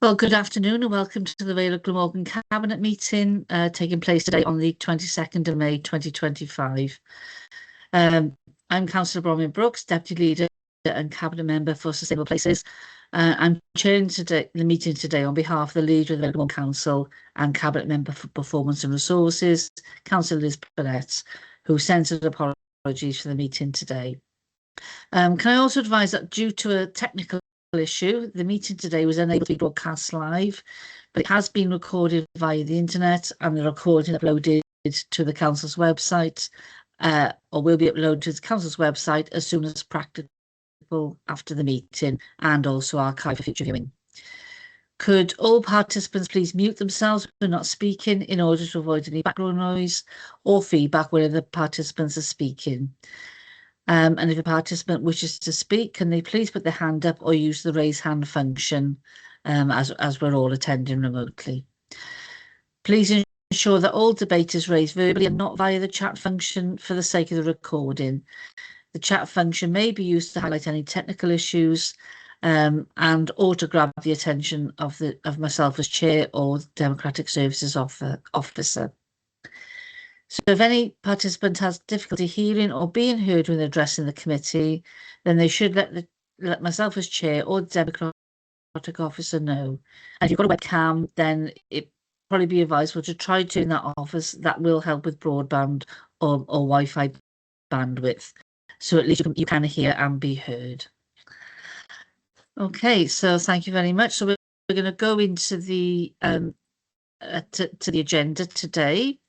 Well, good afternoon and welcome to the Vale of Glamorgan Cabinet meeting taking place today on the 22nd of May 2025. I'm Councillor Bronwyn Brooks, Deputy Leader and Cabinet Member for Sustainable Places. I'm chairing the meeting today on behalf of the Leader of the Vale of Glamorgan Council and Cabinet Member for Performance and Resources, Councillor Liz Burnett, who sends her apologies for the meeting today. Can I also advise that due to a technical issue, the meeting today was unable to be broadcast live, but it has been recorded via the internet and the recording uploaded to the council's website, or will be uploaded to the council's website as soon as practicable after the meeting, and also archived for future viewing. Could all participants please mute themselves when not speaking in order to avoid any background noise or feedback whenever the participants are speaking. And if a participant wishes to speak, can they please put their hand up or use the raise hand function as we're all attending remotely. Please ensure that all debate is raised verbally and not via the chat function for the sake of the recording. The chat function may be used to highlight any technical issues and or to grab the attention of myself as chair or Democratic Services officer. So if any participant has difficulty hearing or being heard when addressing the committee, then they should let myself as chair or the Democratic officer know. And if you've got a webcam, then it probably be advisable to try turn that off, as that will help with broadband or Wi-Fi bandwidth. So at least you can hear and be heard. Okay, so thank you very much. So we're going to go into the to the agenda today.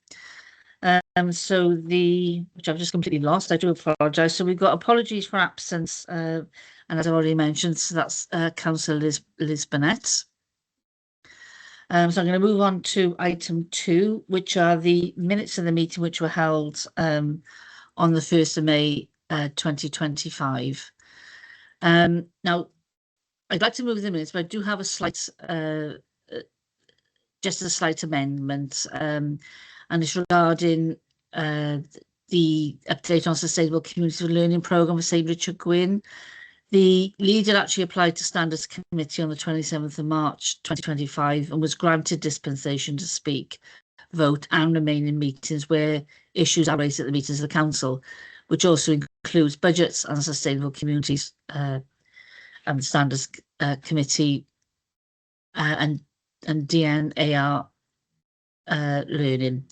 Which I've just completely lost, I do apologise. So we've got apologies for absence, and as I've already mentioned, so that's Councillor Liz Burnett. So I'm going to move on to item 2, which are the minutes of the meeting which were held on the 1st of May 2025. Now, I'd like to move the minutes, but I do have a slight, just a slight amendment. And it's regarding the update on Sustainable Community Learning Programme for St Richard Gwyn. The leader actually applied to Standards Committee on the 27th of March 2025 and was granted dispensation to speak, vote and remain in meetings where issues are raised at the meetings of the council, which also includes budgets and sustainable communities and Standards Committee and DNAR learning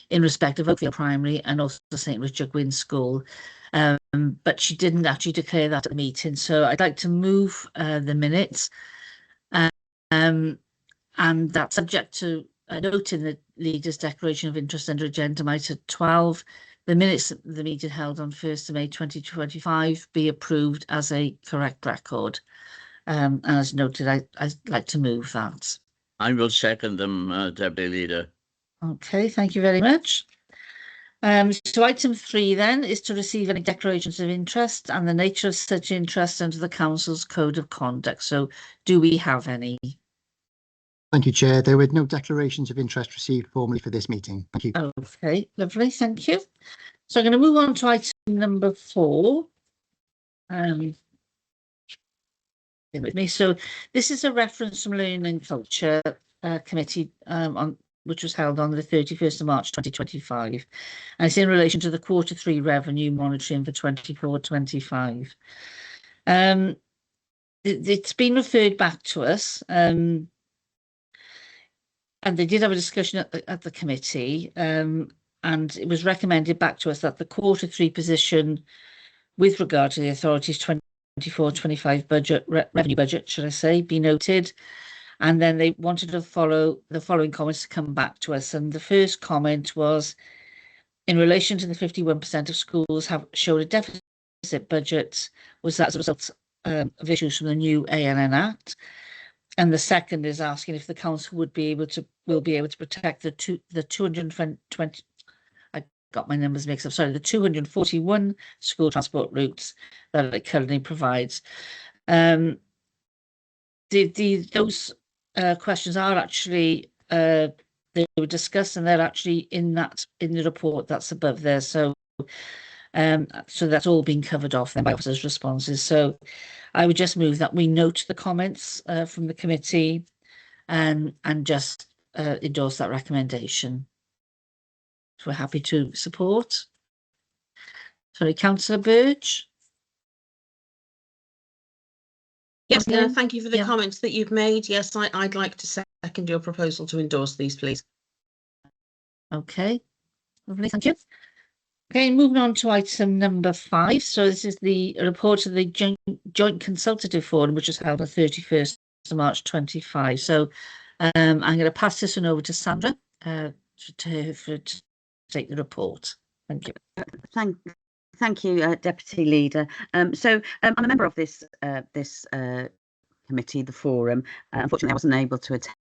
in respect of Oakfield Primary and also St Richard Gwyn School, but she didn't actually declare that at the meeting. So I'd like to move the minutes, and that's subject to noting the leader's declaration of interest under agenda item 12. The minutes of the meeting held on 1st of May 2025 be approved as a correct record. And as noted, I'd like to move that. I will second them, Deputy Leader. Okay, thank you very much. So item 3 then is to receive any declarations of interest and the nature of such interest under the Council's Code of Conduct. So do we have any? Thank you, Chair. There were no declarations of interest received formally for this meeting. Thank you. Okay, lovely, thank you. So I'm going to move on to item number 4. With me. So this is a reference from Learning and Culture Committee which was held on the 31st of March 2025, and it's in relation to the Q3 revenue monitoring for 24-25. It's been referred back to us, and they did have a discussion at the committee, and it was recommended back to us that the Q3 position with regard to the authority's 24-25 budget, revenue budget, should I say, be noted. And then they wanted to follow the following comments to come back to us. And the first comment was in relation to the 51% of schools have showed a deficit budget, was that as a result of issues from the new ANN Act. And the second is asking if the council will be able to protect the 220. I got my numbers mixed up. Sorry, the 241 school transport routes that it currently provides. Those questions are actually they were discussed, and they're actually in the report that's above there. So that's all been covered off then by officers' responses. So I would just move that we note the comments from the committee and just endorse that recommendation. So we're happy to support. Sorry, Councillor Burge. Yes, Yeah. thank you for the Yeah. comments that you've made. Yes, I'd like to second your proposal to endorse these, please. Okay, lovely, thank you. Okay, moving on to item number 5. So this is the report of the Joint Consultative Forum, which was held on 31st of March 25. So I'm going to pass this one over to Sandra to take the report. Thank you. Thank you, Deputy Leader. So I'm a member of this committee, the forum. Unfortunately, I wasn't able to attend,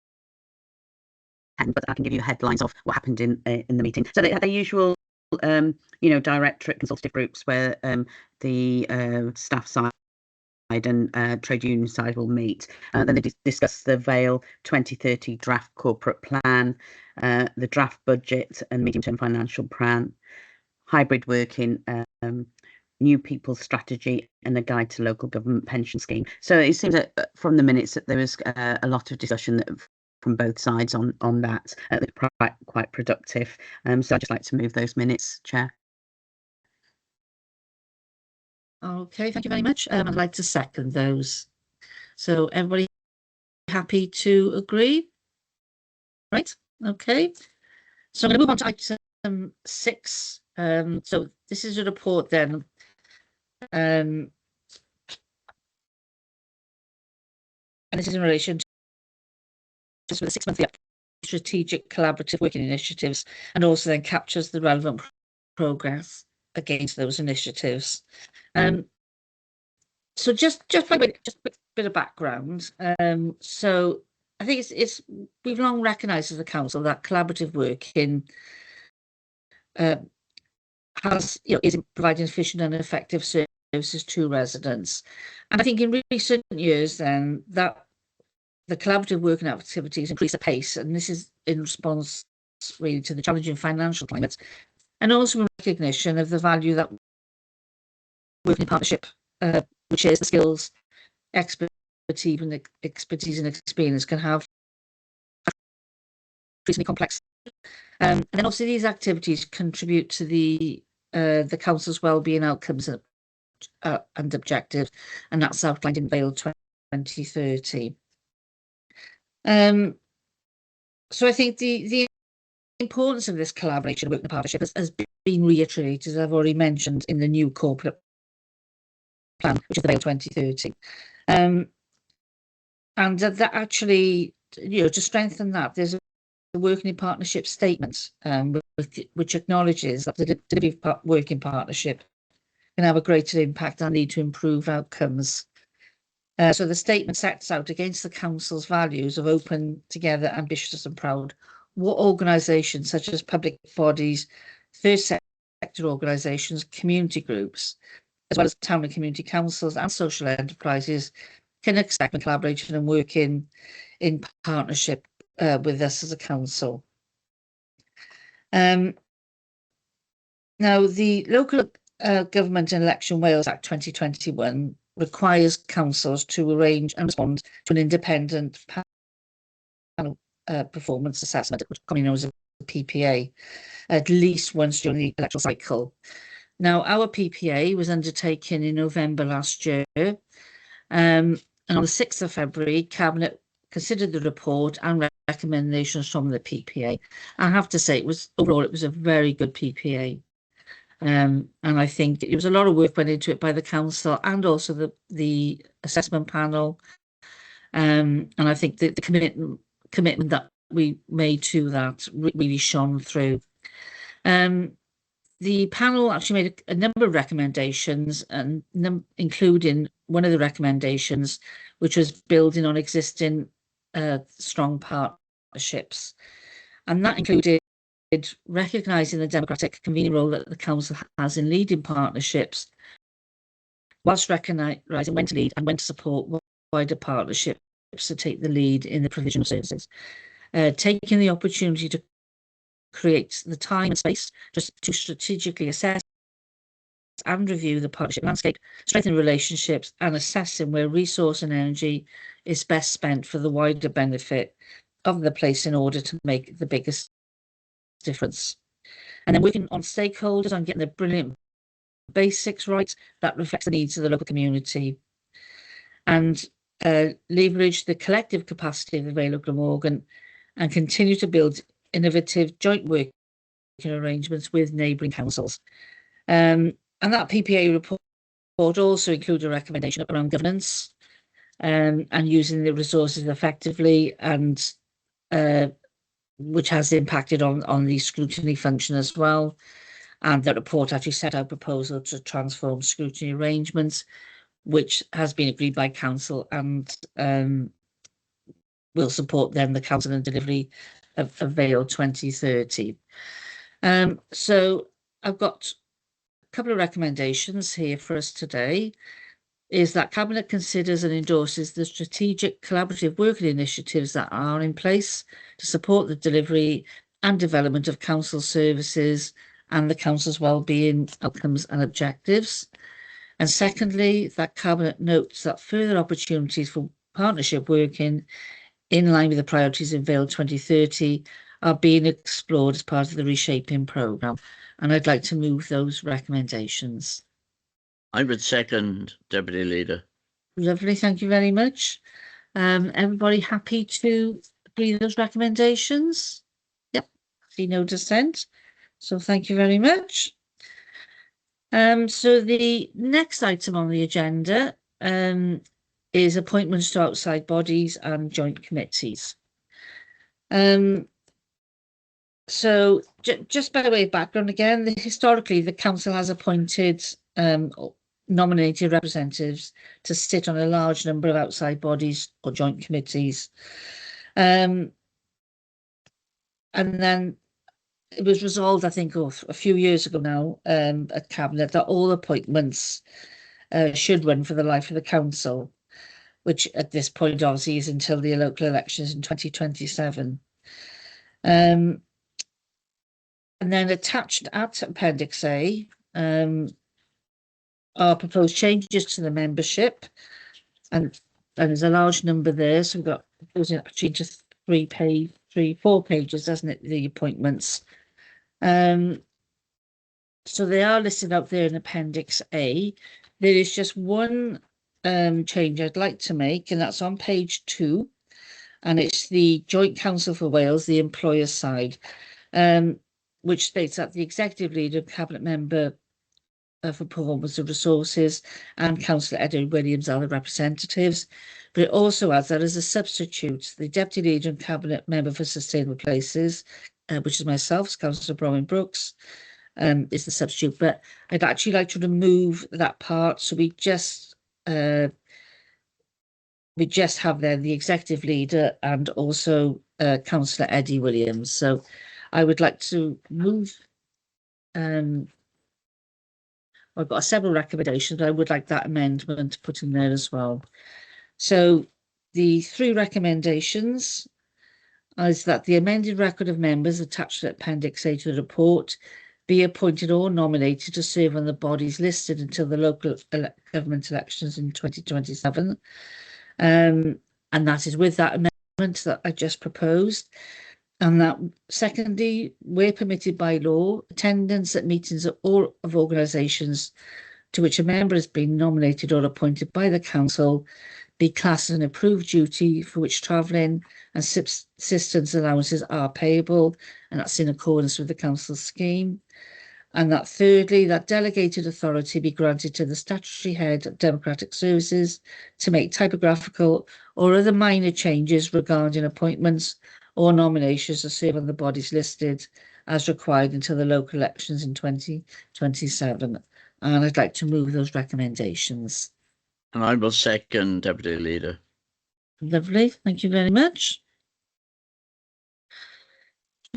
but I can give you headlines of what happened in the meeting. So they had the usual, directorate consultative groups where the staff side and trade union side will meet. Then they discuss the Vale 2030 draft corporate plan, the draft budget and medium-term financial plan, hybrid working, new people strategy, and a guide to local government pension scheme. So it seems that from the minutes that there was a lot of discussion from both sides on that. Quite productive. So I'd just like to move those minutes, Chair. Okay, thank you very much. I'd like to second those. So everybody happy to agree? Right, okay. So I'm going to move on to item 6. So this is a report then. And this is in relation to just with the 6-monthly strategic collaborative working initiatives, and also then captures the relevant progress against those initiatives. So just a bit of background. So I think we've long recognised as a council that collaborative working is providing efficient and effective services to residents. And I think in recent years then that the collaborative working activities increase the pace, and this is in response really to the challenging financial climate, and also in recognition of the value that working in partnership, which shares the skills, expertise and experience, can have increasingly complex. And then also these activities contribute to the council's wellbeing outcomes and objectives, and that's outlined in Vale 2030. So I think the importance of this collaboration, working partnership, has been reiterated, as I've already mentioned, in the new corporate plan, which is the Vale 2030. And that actually, to strengthen that, there's a working in partnership statement, which acknowledges that the delivery of working partnership can have a greater impact and need to improve outcomes. So the statement sets out against the council's values of open, together, ambitious and proud, what organisations such as public bodies, first sector organisations, community groups, as well as town and community councils and social enterprises can expect when collaboration and working in partnership with us as a council. Now, the Local Government and Election Wales Act 2021 requires councils to arrange and respond to an independent panel performance assessment, which commonly known as a PPA, at least once during the electoral cycle. Now, our PPA was undertaken in November last year, and on the 6th of February, Cabinet considered the report and recommendations from the PPA. I have to say, overall it was a very good PPA. And I think it was a lot of work went into it by the council and also the assessment panel. And I think the commitment that we made to that really shone through. The panel actually made a number of recommendations, and including one of the recommendations, which was building on existing strong partnerships. And that included recognising the democratic convening role that the council has in leading partnerships, whilst recognising when to lead and when to support wider partnerships to take the lead in the provision of services. Taking the opportunity to create the time and space just to strategically assess and review the partnership landscape, strengthen relationships, and assessing where resource and energy is best spent for the wider benefit of the place in order to make the biggest difference. And then working on stakeholders on getting the brilliant basics right that reflects the needs of the local community, and leverage the collective capacity of the Vale of Glamorgan and continue to build innovative joint working arrangements with neighbouring councils. And that PPA report also included a recommendation around governance and using the resources effectively, and which has impacted on the scrutiny function as well. And the report actually set out a proposal to transform scrutiny arrangements, which has been agreed by council, and will support then the council and delivery of Vale 2030. So I've got a couple of recommendations here for us today. Is that Cabinet considers and endorses the strategic collaborative working initiatives that are in place to support the delivery and development of council services and the council's wellbeing outcomes and objectives. And secondly, that Cabinet notes that further opportunities for partnership working in line with the priorities in Vale 2030 are being explored as part of the Reshaping programme. And I'd like to move those recommendations. I would second, Deputy Leader. Lovely, thank you very much. Everybody happy to agree with those recommendations? Yep, see no dissent. So thank you very much. So the next item on the agenda is appointments to outside bodies and joint committees. So just by way of background again, historically the council has appointed nominated representatives to sit on a large number of outside bodies or joint committees. And then it was resolved, I think, a few years ago now, at Cabinet, that all appointments should run for the life of the council, which at this point obviously is until the local elections in 2027. And then attached at Appendix A are proposed changes to the membership, and there's a large number there. So we've got, it was actually just 4 pages, doesn't it, the appointments. So they are listed out there in Appendix A. There is just one change I'd like to make, and that's on page 2, and it's the Joint Council for Wales, the employer side, which states that the executive leader, cabinet member for performance of resources, and Councillor Edward Williams are the representatives. But it also adds that as a substitute, the deputy leader and cabinet member for sustainable places, which is myself, Councillor Bromwell Brooks, is the substitute. But I'd actually like to remove that part, so we just have there the executive leader and also Councillor Eddie Williams. So I would like to move. I've got several recommendations, but I would like that amendment put in there as well. So the 3 recommendations is that the amended record of members attached to Appendix A to the report be appointed or nominated to serve on the bodies listed until the local government elections in 2027. And that is with that amendment that I just proposed. And that, secondly, where permitted by law, attendance at meetings of all of organisations to which a member has been nominated or appointed by the council be classed as an approved duty for which travelling and subsistence allowances are payable, and that's in accordance with the council scheme. And that thirdly, that delegated authority be granted to the statutory head of democratic services to make typographical or other minor changes regarding appointments or nominations to serve on the bodies listed as required until the local elections in 2027. And I'd like to move those recommendations. And I will second, Deputy Leader. Lovely, thank you very much.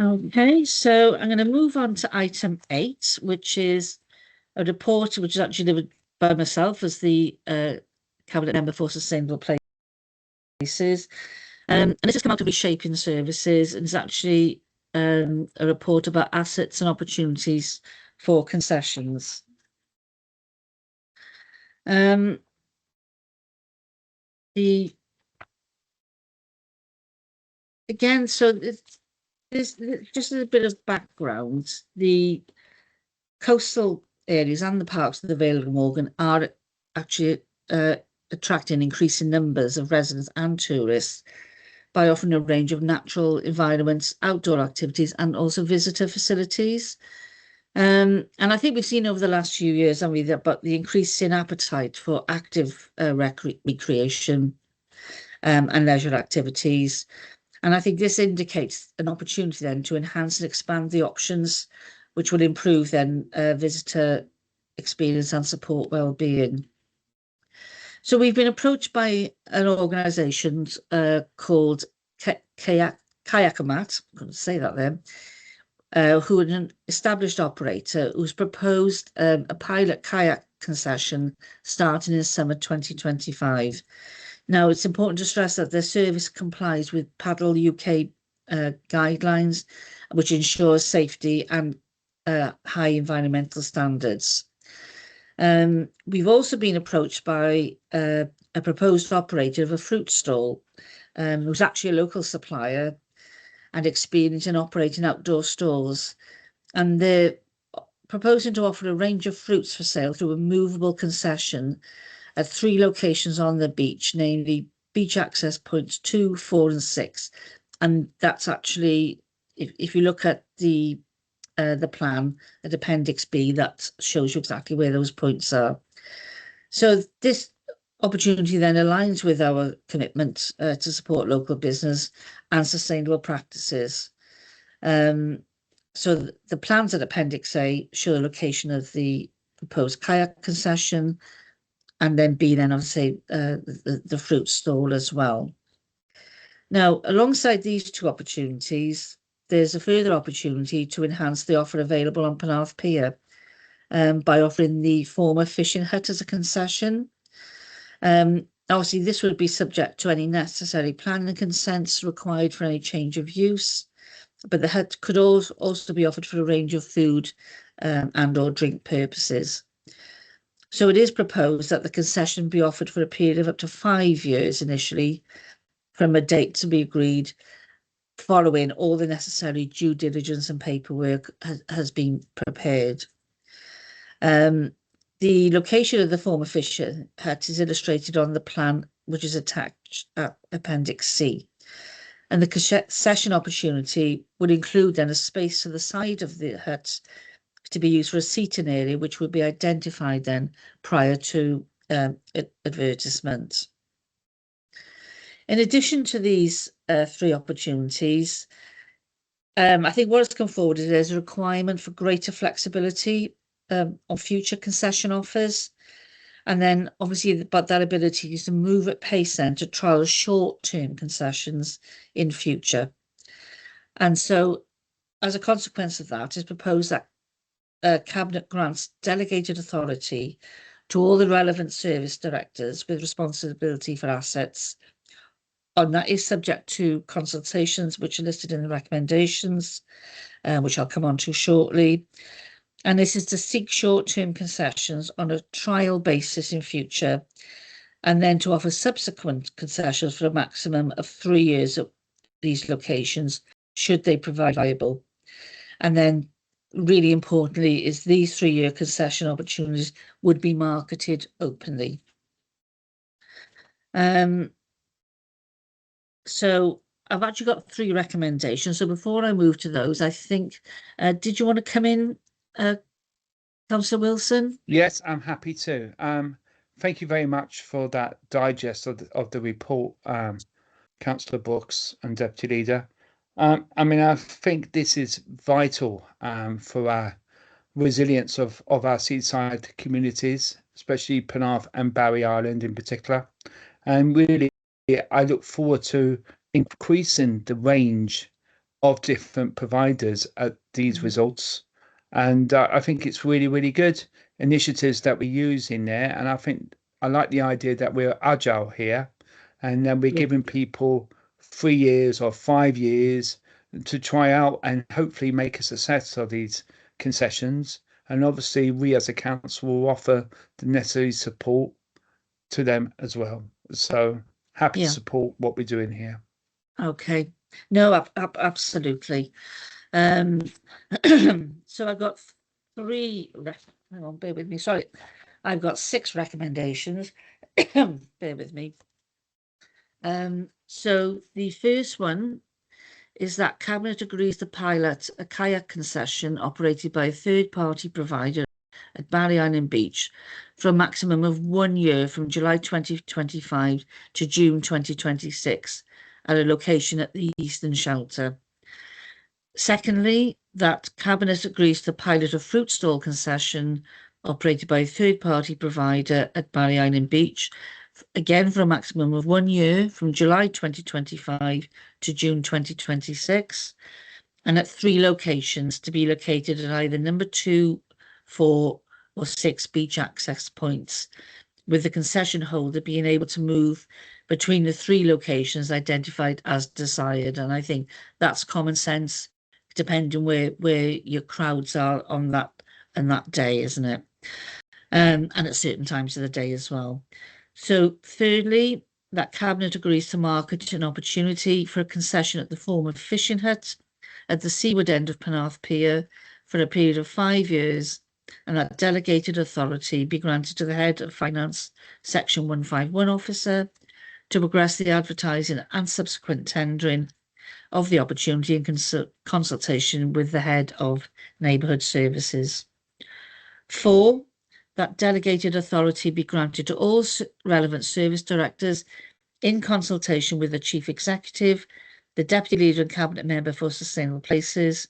Okay, so I'm going to move on to item 8, which is a report which is actually delivered by myself as the Cabinet Member for Sustainable Places. And this has come out of Reshaping Services, and it's actually a report about assets and opportunities for concessions. The again, so there's just a bit of background. The coastal areas and the parks of the Vale of Glamorgan are actually attracting increasing numbers of residents and tourists by offering a range of natural environments, outdoor activities, and also visitor facilities. And I think we've seen over the last few years, haven't we, that but the increasing appetite for active recreation and leisure activities. And I think this indicates an opportunity then to enhance and expand the options, which will improve then visitor experience and support well-being. So we've been approached by an organisation called Kayakomat, I'm going to say that then, who are an established operator who's proposed a pilot kayak concession starting in summer 2025. Now, it's important to stress that their service complies with Paddle UK guidelines, which ensures safety and high environmental standards. We've also been approached by a proposed operator of a fruit stall, who's actually a local supplier and experienced in operating outdoor stalls. And they're proposing to offer a range of fruits for sale through a movable concession at 3 locations on the beach, namely beach access points 2, 4 and 6. And that's actually, if you look at the plan at Appendix B, that shows you exactly where those points are. So this opportunity then aligns with our commitment to support local business and sustainable practices. So the plans at Appendix A show the location of the proposed kayak concession, and then B then obviously the fruit stall as well. Now, alongside these 2 opportunities, there's a further opportunity to enhance the offer available on Penarth Pier by offering the former fishing hut as a concession. Obviously, this would be subject to any necessary planning consents required for any change of use, but the hut could also be offered for a range of food and or drink purposes. So it is proposed that the concession be offered for a period of up to 5 years initially, from a date to be agreed, following all the necessary due diligence and paperwork has been prepared. The location of the former fishing hut is illustrated on the plan, which is attached at Appendix C. And the concession opportunity would include then a space to the side of the hut to be used for a seating area, which would be identified then prior to advertisement. In addition to these 3 opportunities, I think what has come forward is there's a requirement for greater flexibility on future concession offers, and then obviously but that ability is to move at pace then to trial short-term concessions in future. And so as a consequence of that, it's proposed that Cabinet grants delegated authority to all the relevant service directors with responsibility for assets, and that is subject to consultations which are listed in the recommendations, which I'll come on to shortly. And this is to seek short-term concessions on a trial basis in future, and then to offer subsequent concessions for a maximum of 3 years at these locations, should they provide viable. And then really importantly is these 3-year concession opportunities would be marketed openly. So I've actually got 3 recommendations. So before I move to those, I think, did you want to come in, Councillor Wilson? Yes, I'm happy to. Thank you very much for that digest of the report, Councillor Brooks and Deputy Leader. I mean, I think this is vital for our resilience of our seaside communities, especially Penarth and Barry Island in particular. And really, I look forward to increasing the range of different providers at these results. And I think it's really, really good initiatives that we use in there. And I think I like the idea that we're agile here, and then we're giving people 3 years or 5 years to try out and hopefully make a success of these concessions. And obviously we as a council will offer the necessary support to them as well. So happy Yeah. to support what we're doing here. Okay. No, absolutely. So I've got hang on, bear with me. Sorry. I've got 6 recommendations. Bear with me. So the first one is that Cabinet agrees to pilot a kayak concession operated by a third-party provider at Barry Island Beach for a maximum of 1 year from July 2025 to June 2026 at a location at the Eastern Shelter. Secondly, that Cabinet agrees to pilot a fruit stall concession operated by a third-party provider at Barry Island Beach, again for a maximum of 1 year from July 2025 to June 2026, and at 3 locations to be located at either number 2, 4, or 6 beach access points, with the concession holder being able to move between the 3 locations identified as desired. And I think that's common sense, depending where your crowds are on that day, isn't it? And at certain times of the day as well. So thirdly, that Cabinet agrees to market an opportunity for a concession at the former fishing hut at the seaward end of Penarth Pier for a period of 5 years, and that delegated authority be granted to the Head of Finance Section 151 officer to progress the advertising and subsequent tendering of the opportunity in consultation with the Head of Neighbourhood Services. 4, that delegated authority be granted to all relevant service directors in consultation with the Chief Executive, the Deputy Leader and Cabinet Member for Sustainable Places,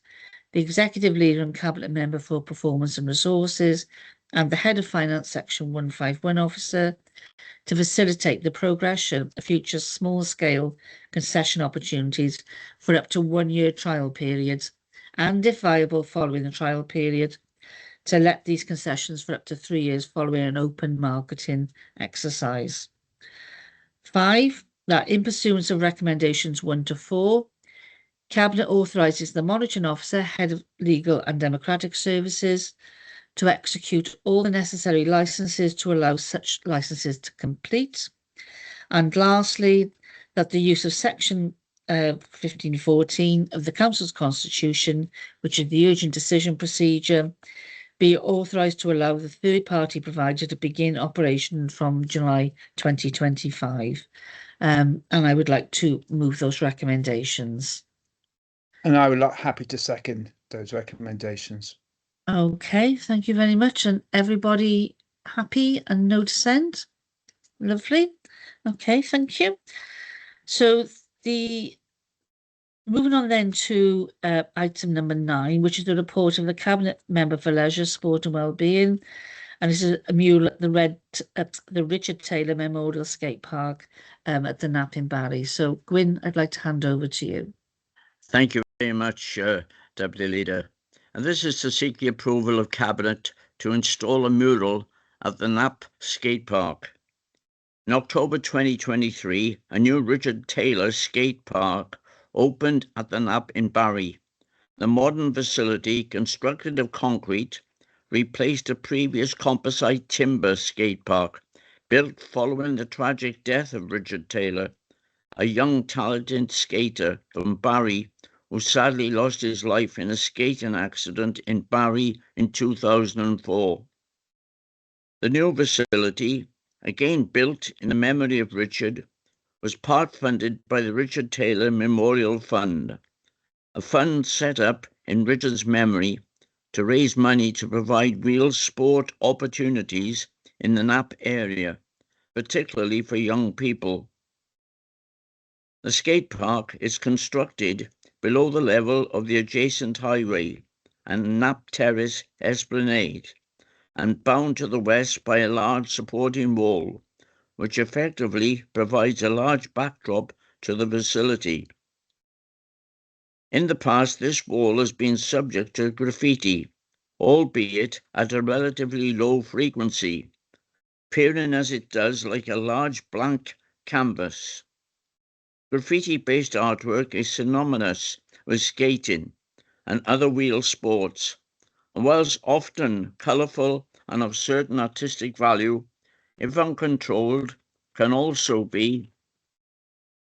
the Executive Leader and Cabinet Member for Performance and Resources, and the Head of Finance Section 151 officer to facilitate the progression of future small-scale concession opportunities for up to 1 year trial periods, and if viable following the trial period, to let these concessions for up to 3 years following an open marketing exercise. 5, that in pursuance of recommendations 1 to 4, Cabinet authorises the Monitoring Officer, Head of Legal and Democratic Services, to execute all the necessary licences to allow such licences to complete. And lastly, that the use of Section 1514 of the Council's Constitution, which is the urgent decision procedure, be authorised to allow the third-party provider to begin operation from July 2025. And I would like to move those recommendations. And I would happy to second those recommendations. Okay, thank you very much. And everybody happy and no dissent? Lovely. Okay, thank you. So moving on then to item number 9, which is the report of the Cabinet Member for Leisure, Sport and Wellbeing. And this is a mural at the Richard Taylor Memorial Skate Park at the Knap in Barry. So Gwyn, I'd like to hand over to you. Thank you very much, Deputy Leader. And this is to seek the approval of Cabinet to install a mural at the Knap Skate Park. In October 2023, a new Richard Taylor Skate Park opened at the Knap in Barry. The modern facility, constructed of concrete, replaced a previous composite timber skate park built following the tragic death of Richard Taylor, a young talented skater from Barry who sadly lost his life in a skating accident in Barry in 2004. The new facility, again built in the memory of Richard, was part funded by the Richard Taylor Memorial Fund, a fund set up in Richard's memory to raise money to provide real sport opportunities in the Knap area, particularly for young people. The skate park is constructed below the level of the adjacent highway and Knap Terrace Esplanade, and bound to the west by a large supporting wall, which effectively provides a large backdrop to the facility. In the past, this wall has been subject to graffiti, albeit at a relatively low frequency, appearing as it does like a large blank canvas. Graffiti-based artwork is synonymous with skating and other wheel sports, and whilst often colourful and of certain artistic value, if uncontrolled, can also be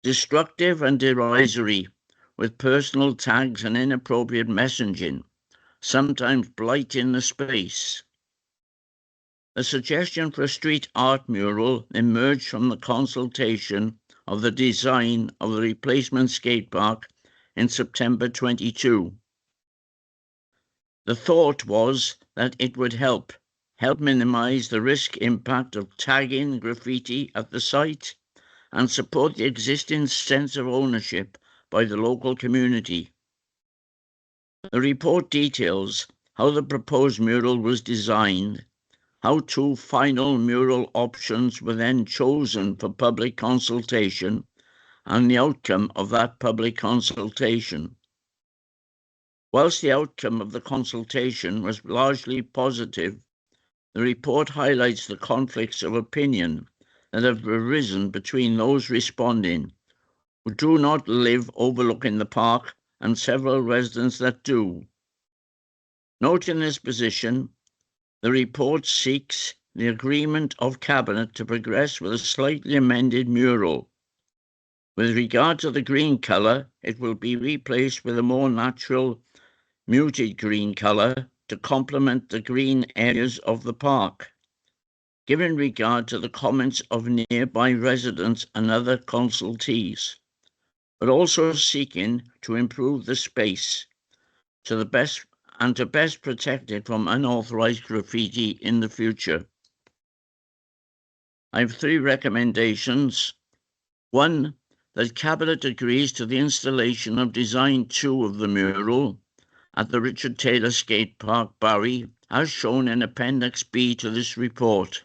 destructive and derisory, with personal tags and inappropriate messaging, sometimes blighting the space. The suggestion for a street art mural emerged from the consultation of the design of the replacement skate park in September 22. The thought was that it would help minimize the risk impact of tagging graffiti at the site and support the existing sense of ownership by the local community. The report details how the proposed mural was designed, how 2 final mural options were then chosen for public consultation, and the outcome of that public consultation. Whilst the outcome of the consultation was largely positive, the report highlights the conflicts of opinion that have arisen between those responding who do not live overlooking the park and several residents that do. Noting this position, the report seeks the agreement of Cabinet to progress with a slightly amended mural. With regard to the green colour, it will be replaced with a more natural, muted green colour to complement the green areas of the park, giving regard to the comments of nearby residents and other consultees, but also seeking to improve the space to best protect it from unauthorised graffiti in the future. I have 3 recommendations. 1, that Cabinet agrees to the installation of Design 2 of the mural at the Richard Taylor Skate Park, Barry, as shown in Appendix B to this report.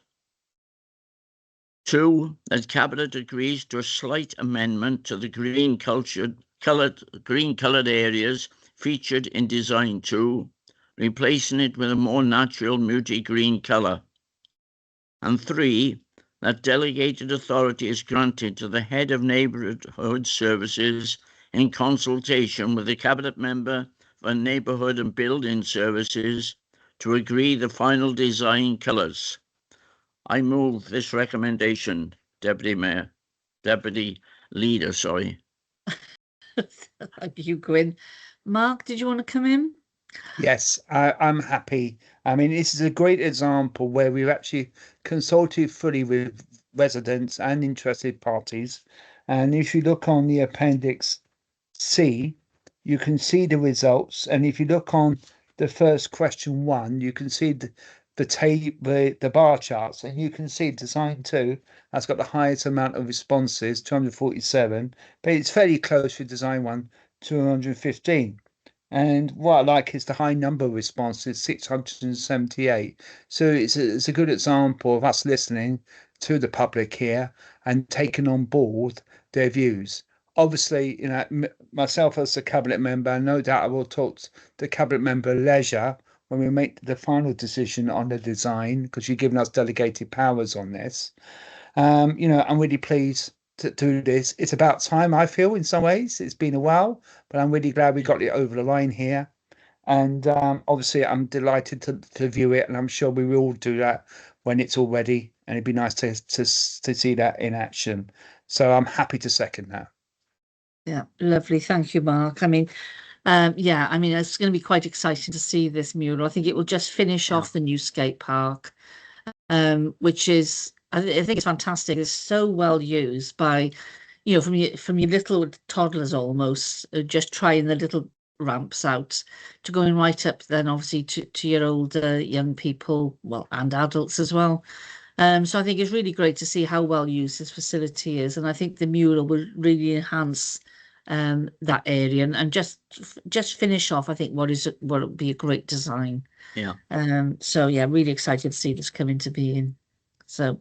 2, that Cabinet agrees to a slight amendment to the green-coloured areas featured in Design 2, replacing it with a more natural muted green colour. And 3, that delegated authority is granted to the Head of Neighbourhood Services in consultation with the Cabinet Member for Neighbourhood and Building Services to agree the final design colours. I move this recommendation, Deputy Leader, sorry. Thank you, Gwyn. Mark, did you want to come in? Yes, I'm happy. I mean, this is a great example where we've actually consulted fully with residents and interested parties. And if you look on the Appendix C, you can see the results. And if you look on the first question 1, you can see the bar charts, and you can see Design 2 has got the highest amount of responses, 247, but it's fairly close with Design 1, 215. And what I like is the high number of responses, 678. So it's a good example of us listening to the public here and taking on board their views. Obviously, you know, myself as a Cabinet member, no doubt I will talk to the Cabinet member leisure when we make the final decision on the design, because you've given us delegated powers on this. You know, I'm really pleased to do this. It's about time, I feel, in some ways. It's been a while, but I'm really glad we got it over the line here. And obviously, I'm delighted to view it, and I'm sure we will all do that when it's all ready. And it'd be nice to see that in action. So I'm happy to second that. Yeah, lovely. Thank you, Mark. I mean, yeah, I mean, it's going to be quite exciting to see this mural. I think it will just finish off the new skate park, which is, I think it's fantastic. It's so well used by, you know, from your little toddlers almost, just trying the little ramps out to going right up then obviously to your older young people, well, and adults as well. So I think it's really great to see how well used this facility is, and I think the mural will really enhance that area and just finish off, I think, what will be a great design. Yeah. So yeah, really excited to see this come into being. So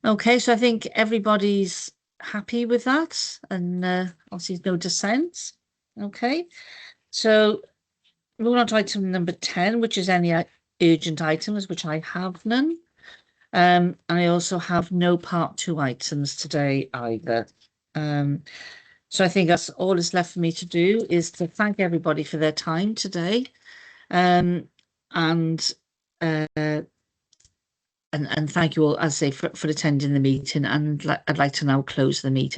okay, so I think everybody's happy with that, and obviously no dissent. Okay, so moving on to item number 10, which is any urgent items, which I have none. And I also have no part 2 items today either. So I think that's all that's left for me to do is to thank everybody for their time today. And I and thank you all, as I say, for attending the meeting. And I'd like to now close the meeting.